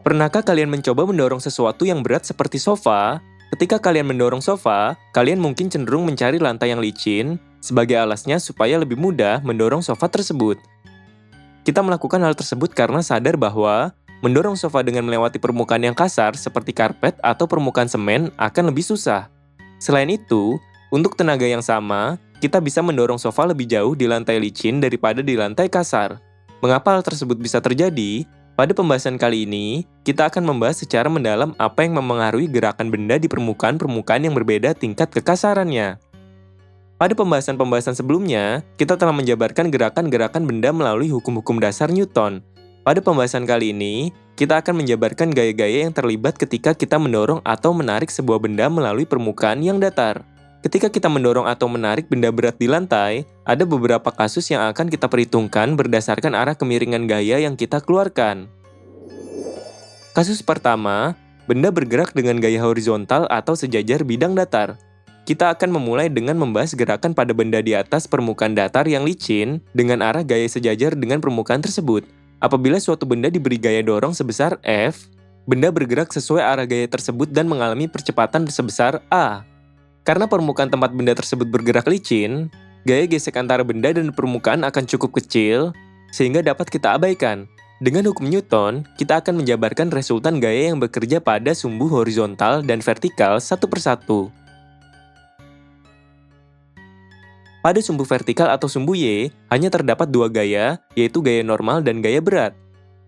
Pernahkah kalian mencoba mendorong sesuatu yang berat seperti sofa? Ketika kalian mendorong sofa, kalian mungkin cenderung mencari lantai yang licin sebagai alasnya supaya lebih mudah mendorong sofa tersebut. Kita melakukan hal tersebut karena sadar bahwa mendorong sofa dengan melewati permukaan yang kasar seperti karpet atau permukaan semen akan lebih susah. Selain itu, untuk tenaga yang sama, kita bisa mendorong sofa lebih jauh di lantai licin daripada di lantai kasar. Mengapa hal tersebut bisa terjadi? Pada pembahasan kali ini, kita akan membahas secara mendalam apa yang memengaruhi gerakan benda di permukaan-permukaan yang berbeda tingkat kekasarannya. Pada pembahasan-pembahasan sebelumnya, kita telah menjabarkan gerakan-gerakan benda melalui hukum-hukum dasar Newton. Pada pembahasan kali ini, kita akan menjabarkan gaya-gaya yang terlibat ketika kita mendorong atau menarik sebuah benda melalui permukaan yang datar. Ketika kita mendorong atau menarik benda berat di lantai, ada beberapa kasus yang akan kita perhitungkan berdasarkan arah kemiringan gaya yang kita keluarkan. Kasus pertama, benda bergerak dengan gaya horizontal atau sejajar bidang datar. Kita akan memulai dengan membahas gerakan pada benda di atas permukaan datar yang licin dengan arah gaya sejajar dengan permukaan tersebut. Apabila suatu benda diberi gaya dorong sebesar F, benda bergerak sesuai arah gaya tersebut dan mengalami percepatan sebesar A. Karena permukaan tempat benda tersebut bergerak licin, gaya gesek antara benda dan permukaan akan cukup kecil, sehingga dapat kita abaikan. Dengan hukum Newton, kita akan menjabarkan resultan gaya yang bekerja pada sumbu horizontal dan vertikal satu persatu. Pada sumbu vertikal atau sumbu Y, hanya terdapat dua gaya, yaitu gaya normal dan gaya berat.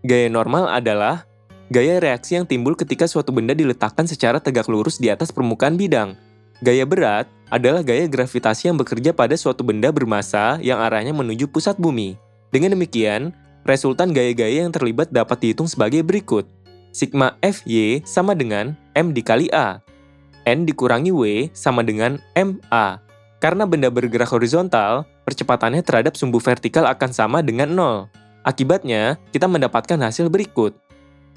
Gaya normal adalah gaya reaksi yang timbul ketika suatu benda diletakkan secara tegak lurus di atas permukaan bidang. Gaya berat adalah gaya gravitasi yang bekerja pada suatu benda bermassa yang arahnya menuju pusat bumi. Dengan demikian, resultan gaya-gaya yang terlibat dapat dihitung sebagai berikut. Sigma Fy sama dengan M dikali A. N dikurangi W sama dengan MA. Karena benda bergerak horizontal, percepatannya terhadap sumbu vertikal akan sama dengan 0. Akibatnya, kita mendapatkan hasil berikut.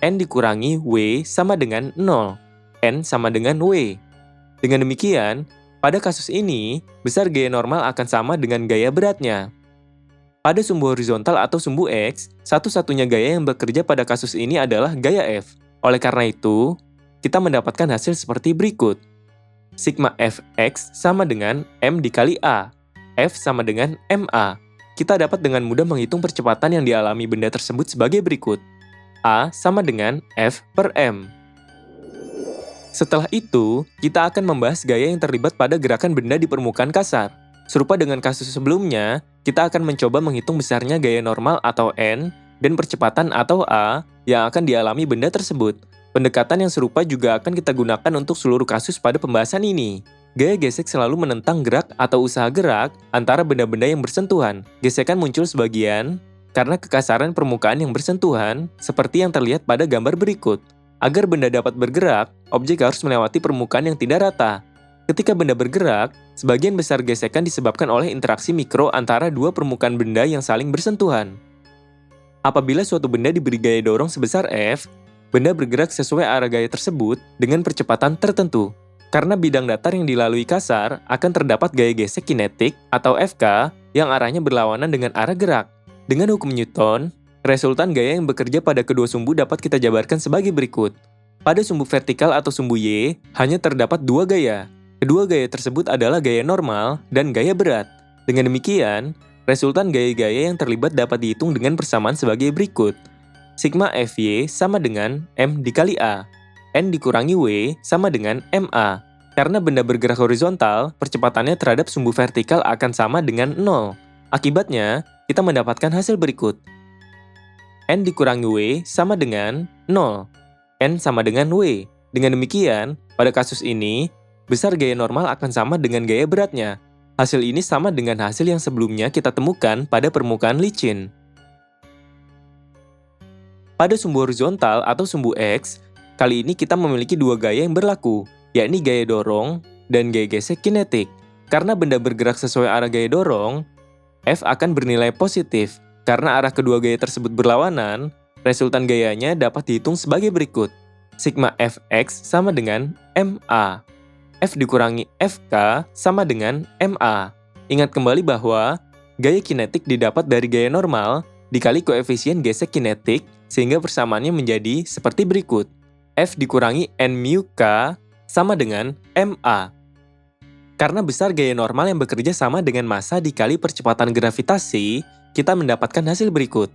N dikurangi W sama dengan 0. N sama dengan W. Dengan demikian, pada kasus ini, besar gaya normal akan sama dengan gaya beratnya. Pada sumbu horizontal atau sumbu X, satu-satunya gaya yang bekerja pada kasus ini adalah gaya F. Oleh karena itu, kita mendapatkan hasil seperti berikut. Sigma Fx sama dengan M dikali A. F sama dengan MA. Kita dapat dengan mudah menghitung percepatan yang dialami benda tersebut sebagai berikut. A sama dengan F per M. Setelah itu, kita akan membahas gaya yang terlibat pada gerakan benda di permukaan kasar. Serupa dengan kasus sebelumnya, kita akan mencoba menghitung besarnya gaya normal atau N dan percepatan atau A yang akan dialami benda tersebut. Pendekatan yang serupa juga akan kita gunakan untuk seluruh kasus pada pembahasan ini. Gaya gesek selalu menentang gerak atau usaha gerak antara benda-benda yang bersentuhan. Gesekan muncul sebagian karena kekasaran permukaan yang bersentuhan, seperti yang terlihat pada gambar berikut. Agar benda dapat bergerak, objek harus melewati permukaan yang tidak rata. Ketika benda bergerak, sebagian besar gesekan disebabkan oleh interaksi mikro antara dua permukaan benda yang saling bersentuhan. Apabila suatu benda diberi gaya dorong sebesar F, benda bergerak sesuai arah gaya tersebut dengan percepatan tertentu. Karena bidang datar yang dilalui kasar, akan terdapat gaya gesek kinetik atau FK yang arahnya berlawanan dengan arah gerak. Dengan hukum Newton, resultan gaya yang bekerja pada kedua sumbu dapat kita jabarkan sebagai berikut. Pada sumbu vertikal atau sumbu Y, hanya terdapat dua gaya. Kedua gaya tersebut adalah gaya normal dan gaya berat. Dengan demikian, resultan gaya-gaya yang terlibat dapat dihitung dengan persamaan sebagai berikut. Sigma Fy sama dengan M dikali A. N dikurangi W sama dengan MA. Karena benda bergerak horizontal, percepatannya terhadap sumbu vertikal akan sama dengan 0. Akibatnya, kita mendapatkan hasil berikut. N dikurangi W sama dengan 0. N sama dengan W. Dengan demikian, pada kasus ini, besar gaya normal akan sama dengan gaya beratnya. Hasil ini sama dengan hasil yang sebelumnya kita temukan pada permukaan licin. Pada sumbu horizontal atau sumbu X, kali ini kita memiliki dua gaya yang berlaku, yakni gaya dorong dan gaya gesek kinetik. Karena benda bergerak sesuai arah gaya dorong, F akan bernilai positif. Karena arah kedua gaya tersebut berlawanan, resultan gayanya dapat dihitung sebagai berikut. Sigma Fx sama dengan MA. F dikurangi Fk sama dengan MA. Ingat kembali bahwa gaya kinetik didapat dari gaya normal dikali koefisien gesek kinetik sehingga persamaannya menjadi seperti berikut. F dikurangi N mu K sama dengan MA. Karena besar gaya normal yang bekerja sama dengan massa dikali percepatan gravitasi, kita mendapatkan hasil berikut.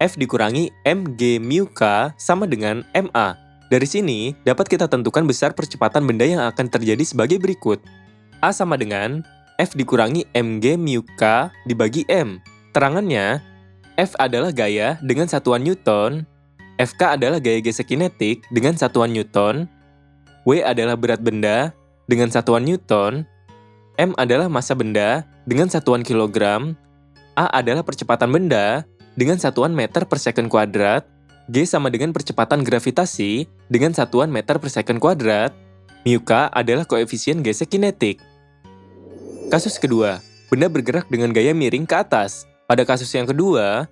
F dikurangi mg mu K sama dengan MA. Dari sini, dapat kita tentukan besar percepatan benda yang akan terjadi sebagai berikut. A sama dengan F dikurangi mg mu K dibagi M. Terangannya, F adalah gaya dengan satuan Newton, Fk adalah gaya gesek kinetik dengan satuan Newton, W adalah berat benda dengan satuan Newton, M adalah massa benda dengan satuan kilogram, A adalah percepatan benda dengan satuan meter per second kuadrat, G sama dengan percepatan gravitasi dengan satuan meter per second kuadrat, mu K adalah koefisien gesek kinetik. Kasus kedua, benda bergerak dengan gaya miring ke atas. Pada kasus yang kedua,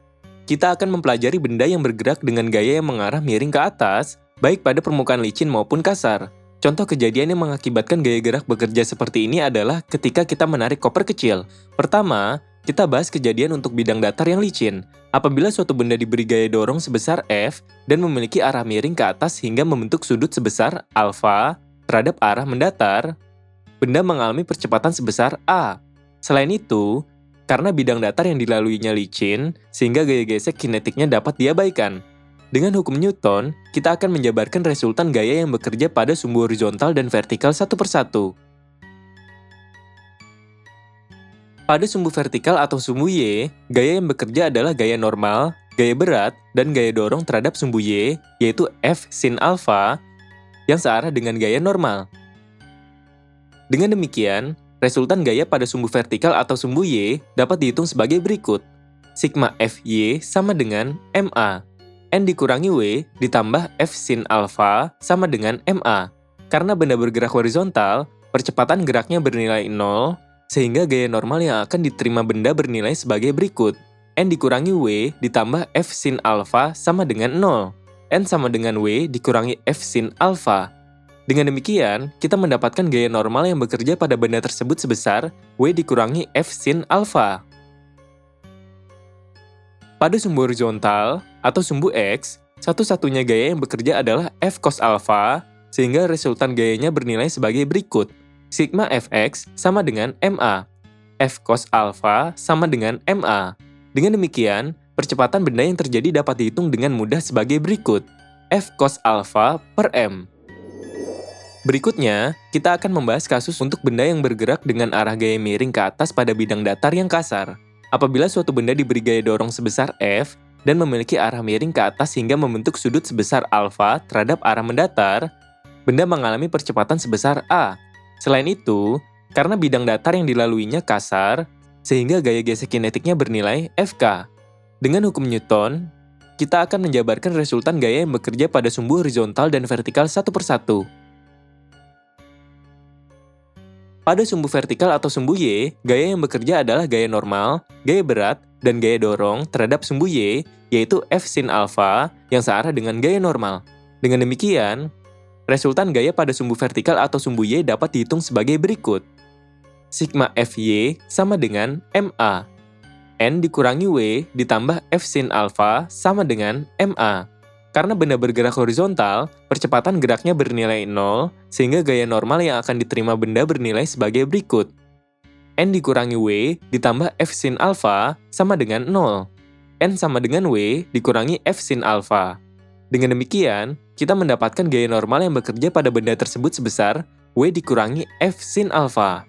kita akan mempelajari benda yang bergerak dengan gaya yang mengarah miring ke atas, baik pada permukaan licin maupun kasar. Contoh kejadian yang mengakibatkan gaya gerak bekerja seperti ini adalah ketika kita menarik koper kecil. Pertama, kita bahas kejadian untuk bidang datar yang licin. Apabila suatu benda diberi gaya dorong sebesar F dan memiliki arah miring ke atas hingga membentuk sudut sebesar alfa terhadap arah mendatar, benda mengalami percepatan sebesar A. Selain itu, karena bidang datar yang dilaluinya licin, sehingga gaya gesek kinetiknya dapat diabaikan. Dengan hukum Newton, kita akan menjabarkan resultan gaya yang bekerja pada sumbu horizontal dan vertikal satu persatu. Pada sumbu vertikal atau sumbu Y, gaya yang bekerja adalah gaya normal, gaya berat, dan gaya dorong terhadap sumbu Y, yaitu F sin alpha, yang searah dengan gaya normal. Dengan demikian, resultan gaya pada sumbu vertikal atau sumbu Y dapat dihitung sebagai berikut. Sigma Fy sama dengan Ma. N dikurangi W ditambah F sin alpha sama dengan Ma. Karena benda bergerak horizontal, percepatan geraknya bernilai 0, sehingga gaya normal yang akan diterima benda bernilai sebagai berikut. N dikurangi W ditambah F sin alpha sama dengan 0. N sama dengan W dikurangi F sin alpha. Dengan demikian, kita mendapatkan gaya normal yang bekerja pada benda tersebut sebesar W dikurangi F sin alpha. Pada sumbu horizontal atau sumbu X, satu-satunya gaya yang bekerja adalah F cos alpha, sehingga resultan gayanya bernilai sebagai berikut. Sigma Fx sama dengan Ma. F cos alpha sama dengan Ma. Dengan demikian, percepatan benda yang terjadi dapat dihitung dengan mudah sebagai berikut. F cos alpha per M. Berikutnya, kita akan membahas kasus untuk benda yang bergerak dengan arah gaya miring ke atas pada bidang datar yang kasar. Apabila suatu benda diberi gaya dorong sebesar F dan memiliki arah miring ke atas hingga membentuk sudut sebesar alfa terhadap arah mendatar, benda mengalami percepatan sebesar A. Selain itu, karena bidang datar yang dilaluinya kasar, sehingga gaya gesek kinetiknya bernilai Fk. Dengan hukum Newton, kita akan menjabarkan resultan gaya yang bekerja pada sumbu horizontal dan vertikal satu persatu. Pada sumbu vertikal atau sumbu Y, gaya yang bekerja adalah gaya normal, gaya berat, dan gaya dorong terhadap sumbu Y, yaitu F sin alpha yang searah dengan gaya normal. Dengan demikian, resultan gaya pada sumbu vertikal atau sumbu Y dapat dihitung sebagai berikut. Sigma Fy sama dengan Ma. N dikurangi W ditambah F sin alpha sama dengan Ma. Karena benda bergerak horizontal, percepatan geraknya bernilai 0, sehingga gaya normal yang akan diterima benda bernilai sebagai berikut. N dikurangi W ditambah F sin alpha sama dengan 0. N sama dengan W dikurangi F sin alpha. Dengan demikian, kita mendapatkan gaya normal yang bekerja pada benda tersebut sebesar W dikurangi F sin alpha.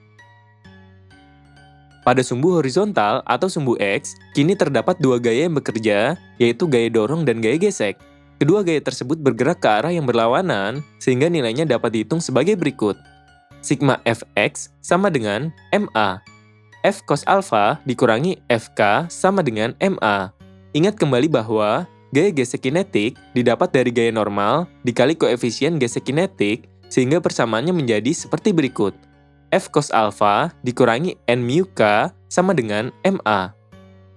Pada sumbu horizontal atau sumbu X, kini terdapat dua gaya yang bekerja, yaitu gaya dorong dan gaya gesek. Kedua gaya tersebut bergerak ke arah yang berlawanan, sehingga nilainya dapat dihitung sebagai berikut. Sigma Fx sama dengan Ma. F cos alpha dikurangi Fk sama dengan Ma. Ingat kembali bahwa gaya gesek kinetik didapat dari gaya normal dikali koefisien gesek kinetik, sehingga persamaannya menjadi seperti berikut. F cos alpha dikurangi N mu K sama dengan Ma.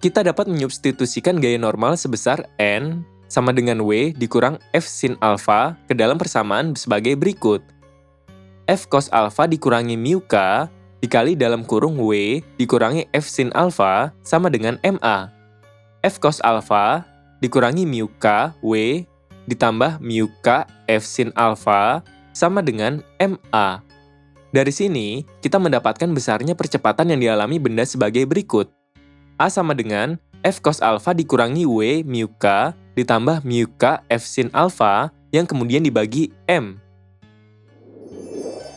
Kita dapat menyubstitusikan gaya normal sebesar N sama dengan W dikurang F sin alpha ke dalam persamaan sebagai berikut. F cos alpha dikurangi mu K dikali dalam kurung W dikurangi F sin alpha sama dengan Ma. F cos alpha dikurangi mu K W ditambah mu K F sin alfa sama dengan MA. Dari sini, kita mendapatkan besarnya percepatan yang dialami benda sebagai berikut. A sama dengan F cos alfa dikurangi W mu K ditambah mu K F sin alfa yang kemudian dibagi M.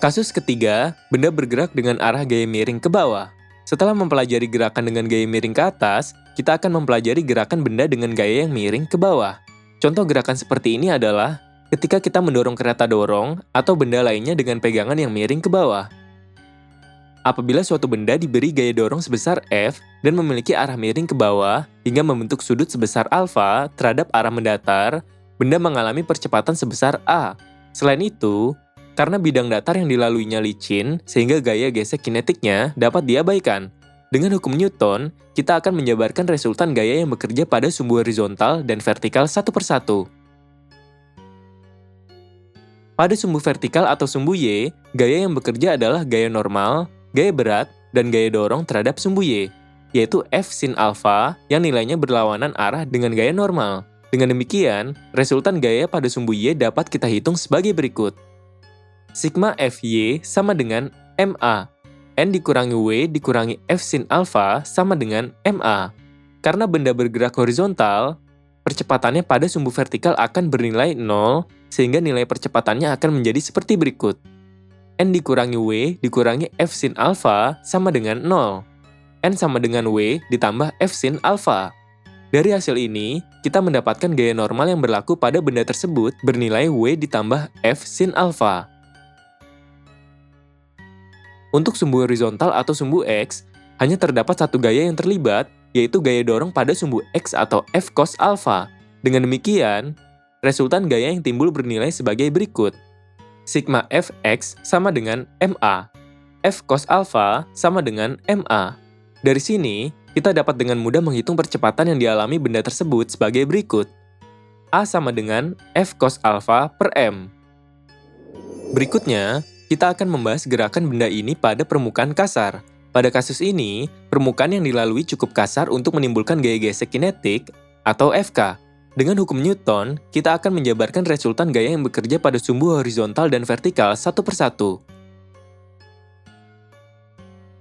Kasus ketiga, benda bergerak dengan arah gaya miring ke bawah. Setelah mempelajari gerakan dengan gaya miring ke atas, kita akan mempelajari gerakan benda dengan gaya yang miring ke bawah. Contoh gerakan seperti ini adalah ketika kita mendorong kereta dorong atau benda lainnya dengan pegangan yang miring ke bawah. Apabila suatu benda diberi gaya dorong sebesar F dan memiliki arah miring ke bawah hingga membentuk sudut sebesar alfa terhadap arah mendatar, benda mengalami percepatan sebesar A. Selain itu, karena bidang datar yang dilaluinya licin, sehingga gaya gesek kinetiknya dapat diabaikan. Dengan hukum Newton, kita akan menjabarkan resultan gaya yang bekerja pada sumbu horizontal dan vertikal satu persatu. Pada sumbu vertikal atau sumbu Y, gaya yang bekerja adalah gaya normal, gaya berat, dan gaya dorong terhadap sumbu Y, yaitu F sin alfa yang nilainya berlawanan arah dengan gaya normal. Dengan demikian, resultan gaya pada sumbu Y dapat kita hitung sebagai berikut. Sigma Fy sama dengan MA. N dikurangi W dikurangi F sin alfa sama dengan MA. Karena benda bergerak horizontal, percepatannya pada sumbu vertikal akan bernilai 0, sehingga nilai percepatannya akan menjadi seperti berikut. N dikurangi W dikurangi F sin alfa sama dengan 0. N sama dengan W ditambah F sin alfa. Dari hasil ini, kita mendapatkan gaya normal yang berlaku pada benda tersebut bernilai W ditambah F sin alfa. Untuk sumbu horizontal atau sumbu X, hanya terdapat satu gaya yang terlibat, yaitu gaya dorong pada sumbu X atau F cos alfa. Dengan demikian, resultan gaya yang timbul bernilai sebagai berikut. Sigma Fx sama dengan MA. F cos alfa sama dengan MA. Dari sini, kita dapat dengan mudah menghitung percepatan yang dialami benda tersebut sebagai berikut. A sama dengan F cos alfa per M. Berikutnya, kita akan membahas gerakan benda ini pada permukaan kasar. Pada kasus ini, permukaan yang dilalui cukup kasar untuk menimbulkan gaya gesek kinetik atau FK. Dengan hukum Newton, kita akan menjabarkan resultan gaya yang bekerja pada sumbu horizontal dan vertikal satu persatu.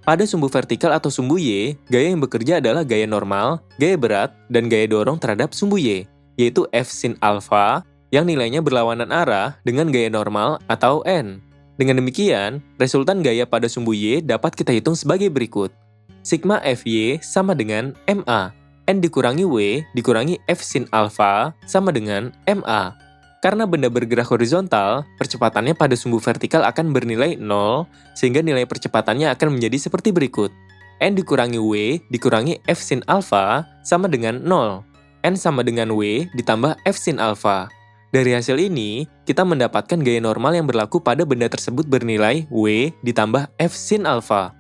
Pada sumbu vertikal atau sumbu Y, gaya yang bekerja adalah gaya normal, gaya berat, dan gaya dorong terhadap sumbu Y, yaitu F sin alfa yang nilainya berlawanan arah dengan gaya normal atau N. Dengan demikian, resultan gaya pada sumbu Y dapat kita hitung sebagai berikut. Sigma Fy sama dengan MA. N dikurangi W dikurangi F sin alfa sama dengan MA. Karena benda bergerak horizontal, percepatannya pada sumbu vertikal akan bernilai 0, sehingga nilai percepatannya akan menjadi seperti berikut. N dikurangi W dikurangi F sin alfa sama dengan 0. N sama dengan W ditambah F sin alfa. Dari hasil ini, kita mendapatkan gaya normal yang berlaku pada benda tersebut bernilai W ditambah F sin alfa.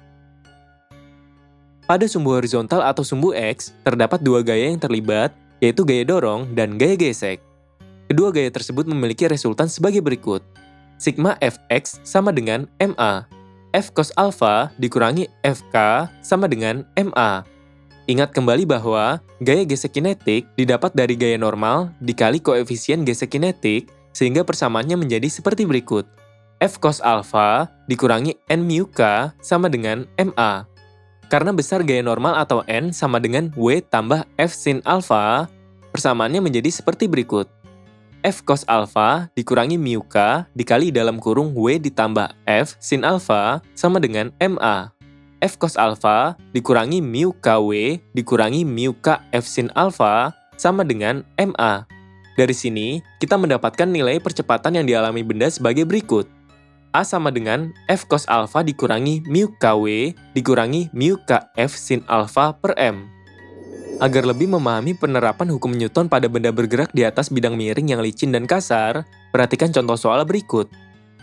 Pada sumbu horizontal atau sumbu X, terdapat dua gaya yang terlibat, yaitu gaya dorong dan gaya gesek. Kedua gaya tersebut memiliki resultan sebagai berikut. Sigma Fx sama dengan MA. F cos alfa dikurangi Fk sama dengan MA. Ingat kembali bahwa gaya gesek kinetik didapat dari gaya normal dikali koefisien gesek kinetik, sehingga persamaannya menjadi seperti berikut. F cos alfa dikurangi N mu K sama dengan MA. Karena besar gaya normal atau N sama dengan W tambah F sin alfa, persamaannya menjadi seperti berikut. F cos alfa dikurangi mu K dikali dalam kurung W ditambah F sin alfa sama dengan MA. F cos alfa dikurangi mu KW dikurangi mu K F sin alfa sama dengan MA. Dari sini, kita mendapatkan nilai percepatan yang dialami benda sebagai berikut. A sama dengan F cos alfa dikurangi mu KW dikurangi mu K F sin alfa per M. Agar lebih memahami penerapan hukum Newton pada benda bergerak di atas bidang miring yang licin dan kasar, perhatikan contoh soal berikut.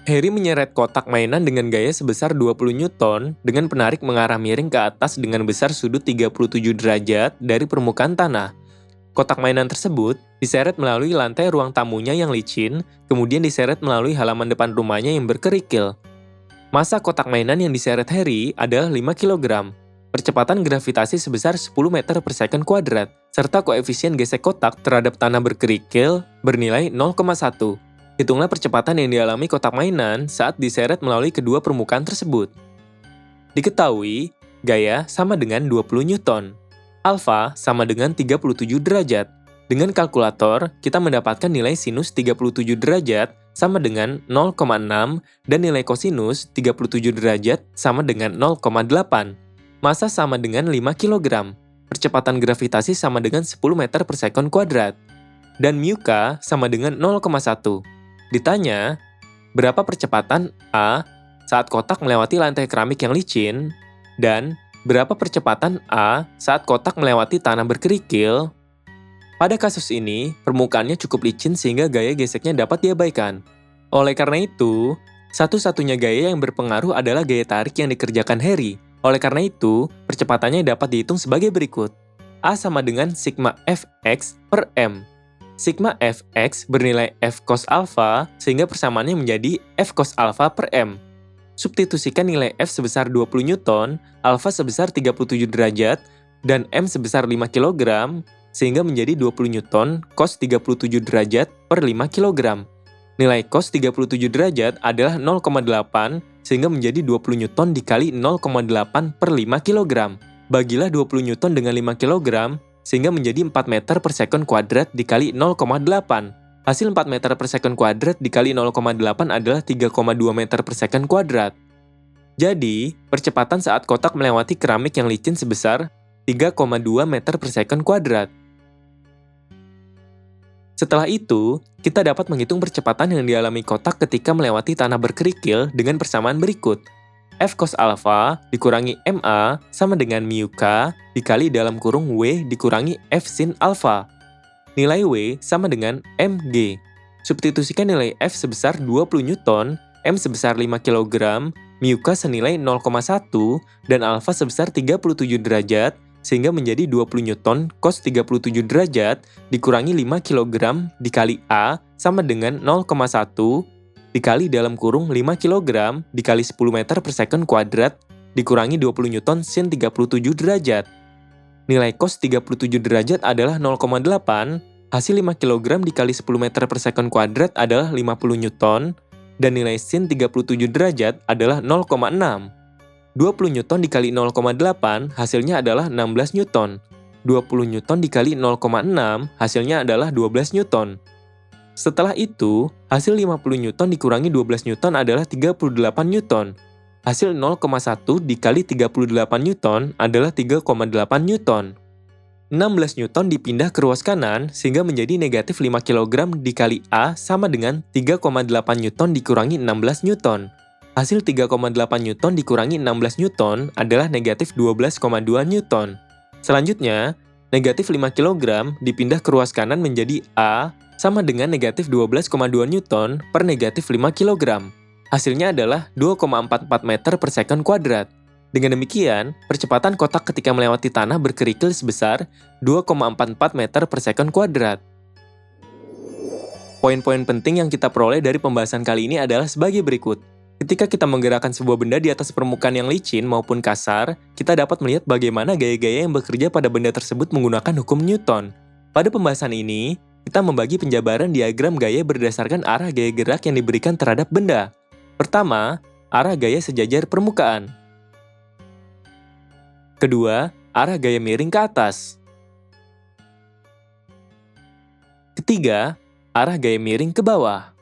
Harry menyeret kotak mainan dengan gaya sebesar 20 Newton dengan penarik mengarah miring ke atas dengan besar sudut 37 derajat dari permukaan tanah. Kotak mainan tersebut diseret melalui lantai ruang tamunya yang licin, kemudian diseret melalui halaman depan rumahnya yang berkerikil. Massa kotak mainan yang diseret Harry adalah 5 kg. percepatan gravitasi sebesar 10 meter per second kuadrat, serta koefisien gesek kotak terhadap tanah berkerikil bernilai 0,1. Hitunglah percepatan yang dialami kotak mainan saat diseret melalui kedua permukaan tersebut. Diketahui, gaya sama dengan 20 Newton. Alfa sama dengan 37 derajat. Dengan kalkulator, kita mendapatkan nilai sinus 37 derajat sama dengan 0,6 dan nilai kosinus 37 derajat sama dengan 0,8. Massa sama dengan 5 kg. Percepatan gravitasi sama dengan 10 meter per second kuadrat. Dan mu k sama dengan 0,1. Ditanya, berapa percepatan A saat kotak melewati lantai keramik yang licin, dan berapa percepatan A saat kotak melewati tanah berkerikil? Pada kasus ini, permukaannya cukup licin sehingga gaya geseknya dapat diabaikan. Oleh karena itu, satu-satunya gaya yang berpengaruh adalah gaya tarik yang dikerjakan Harry. Oleh karena itu, percepatannya dapat dihitung sebagai berikut. A sama dengan sigma Fx per M. Sigma Fx bernilai F cos alpha, sehingga persamaannya menjadi F cos alpha per M. Substitusikan nilai F sebesar 20 Newton, alpha sebesar 37 derajat, dan M sebesar 5 kg, sehingga menjadi 20 Newton cos 37 derajat per 5 kg. Nilai cos 37 derajat adalah 0,8, sehingga menjadi 20 Newton dikali 0,8 per 5 kg. Bagilah 20 Newton dengan 5 kg, sehingga menjadi 4 meter per second kuadrat dikali 0,8. Hasil 4 meter per second kuadrat dikali 0,8 adalah 3,2 meter per second kuadrat. Jadi, percepatan saat kotak melewati keramik yang licin sebesar 3,2 meter per second kuadrat. Setelah itu, kita dapat menghitung percepatan yang dialami kotak ketika melewati tanah berkerikil dengan persamaan berikut. F cos alpha dikurangi MA sama dengan mu k dikali dalam kurung W dikurangi F sin alpha. Nilai W sama dengan mg. Substitusikan nilai F sebesar 20 Newton, M sebesar 5 kg, mu k senilai 0,1, dan alpha sebesar 37 derajat, sehingga menjadi 20 Newton cos 37 derajat dikurangi 5 kg dikali A sama dengan 0,1 dikali dalam kurung 5 kg dikali 10 meter per second kuadrat dikurangi 20 Newton sin 37 derajat. Nilai cos 37 derajat adalah 0,8, hasil 5 kg dikali 10 meter per second kuadrat adalah 50 Newton, dan nilai sin 37 derajat adalah 0,6. 20 Newton dikali 0,8 hasilnya adalah 16 Newton. 20 Newton dikali 0,6 hasilnya adalah 12 Newton. Setelah itu, hasil 50 Newton dikurangi 12 Newton adalah 38 Newton. Hasil 0,1 dikali 38 Newton adalah 3,8 Newton. 16 Newton dipindah ke ruas kanan sehingga menjadi negatif 5 kg dikali A sama dengan 3,8 Newton dikurangi 16 Newton. Hasil 3,8 Newton dikurangi 16 Newton adalah negatif 12,2 Newton. Selanjutnya, negatif 5 kg dipindah ke ruas kanan menjadi A sama dengan negatif 12,2 Newton per negatif 5 kg. Hasilnya adalah 2,44 meter per second kuadrat. Dengan demikian, percepatan kotak ketika melewati tanah berkerikil sebesar 2,44 meter per second kuadrat. Poin-poin penting yang kita peroleh dari pembahasan kali ini adalah sebagai berikut. Ketika kita menggerakkan sebuah benda di atas permukaan yang licin maupun kasar, kita dapat melihat bagaimana gaya-gaya yang bekerja pada benda tersebut menggunakan hukum Newton. Pada pembahasan ini, kita membagi penjabaran diagram gaya berdasarkan arah gaya gerak yang diberikan terhadap benda. Pertama, arah gaya sejajar permukaan. Kedua, arah gaya miring ke atas. Ketiga, arah gaya miring ke bawah.